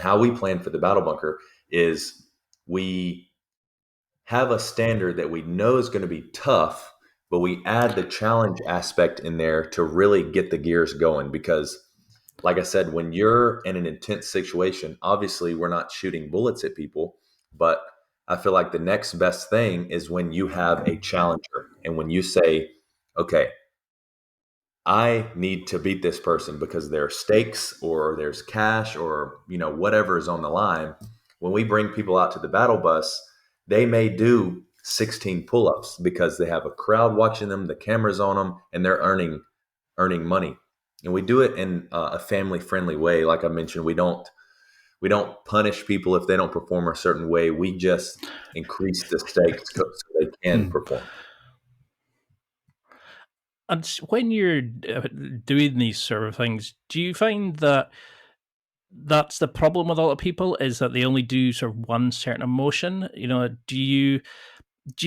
how we plan for the battle bunker is we have a standard that we know is going to be tough, but we add the challenge aspect in there to really get the gears going. Because, like I said, when you're in an intense situation, obviously we're not shooting bullets at people, but I feel like the next best thing is when you have a challenger and when you say, okay, I need to beat this person because there are stakes or there's cash or whatever is on the line. When we bring people out to the battle bus, they may do 16 pull-ups because they have a crowd watching them, the cameras on them, and they're earning money. And we do it in a family-friendly way. Like I mentioned, we don't punish people if they don't perform a certain way. We just increase the stakes so they can Hmm. perform. And when you're doing these sort of things, do you find that that's the problem with a lot of people is that they only do sort of one certain emotion? Do you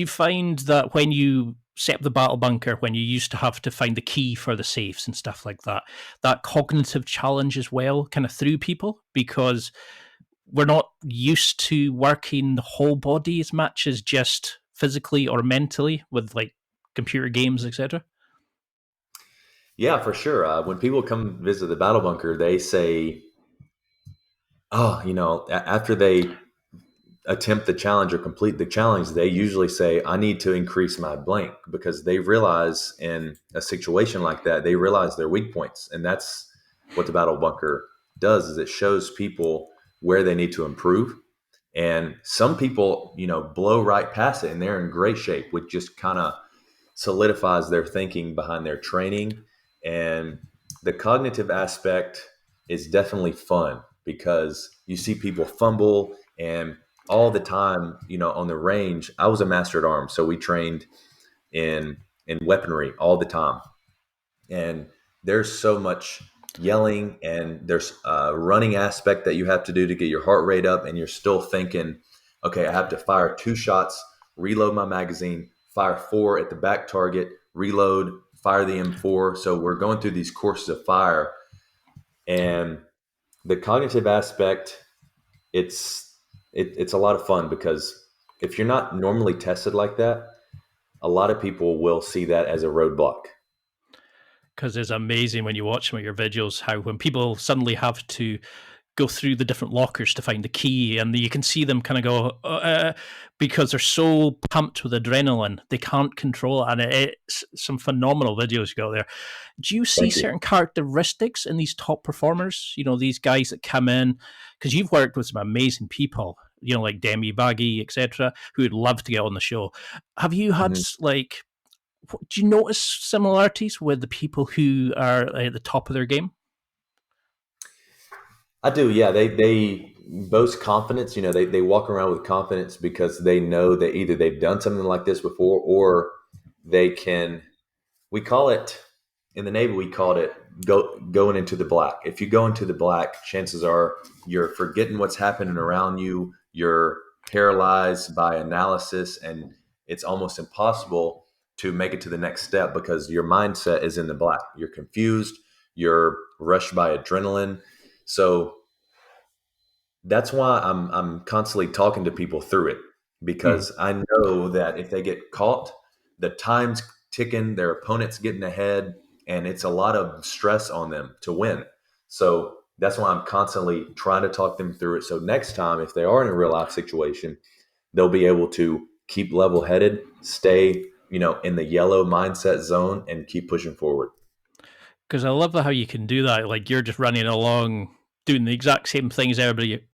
find that when you set up the battle bunker, when you used to have to find the key for the safes and stuff like that, that cognitive challenge as well kind of threw people because we're not used to working the whole body as much as just physically or mentally with like computer games, etc. Yeah, for sure. When people come visit the battle bunker, they say, "Oh, after they attempt the challenge or complete the challenge, they usually say, I need to increase my blank because they realize in a situation like that, they realize their weak points. And that's what the battle bunker does is it shows people where they need to improve. And some people, blow right past it and they're in great shape, which just kind of solidifies their thinking behind their training. And the cognitive aspect is definitely fun because you see people fumble and all the time, on the range. I was a master at arms, so we trained in weaponry all the time. And there's so much yelling and there's a running aspect that you have to do to get your heart rate up and you're still thinking, okay, I have to fire 2 shots, reload my magazine, fire 4 at the back target, reload, fire the M4. So we're going through these courses of fire. And the cognitive aspect, it's a lot of fun because if you're not normally tested like that, a lot of people will see that as a roadblock. Because it's amazing when you watch some of your videos how when people suddenly have to go through the different lockers to find the key, and you can see them kind of go because they're so pumped with adrenaline, they can't control it. And it's some phenomenal videos you got there. Do you see Thank you. certain characteristics in these top performers? These guys that come in because you've worked with some amazing people. Like Demi Baggy, etc., who would love to get on the show. Have you had Mhm. like? Do you notice similarities with the people who are at the top of their game? I do, yeah. They boast confidence. They walk around with confidence because they know that either they've done something like this before or they can. We call it in the Navy. We called it going into the black. If you go into the black, chances are you're forgetting what's happening around you. You're paralyzed by analysis, and it's almost impossible to make it to the next step because your mindset is in the black. You're confused. You're rushed by adrenaline. So that's why I'm constantly talking to people through it Hmm. because I know that if they get caught, the time's ticking, their opponent's getting ahead, and it's a lot of stress on them to win. So that's why I'm constantly trying to talk them through it. So next time, if they are in a real life situation, they'll be able to keep level headed, stay, in the yellow mindset zone, and keep pushing forward. Because I love how you can do that. Like you're just running along, doing the exact same thing as everybody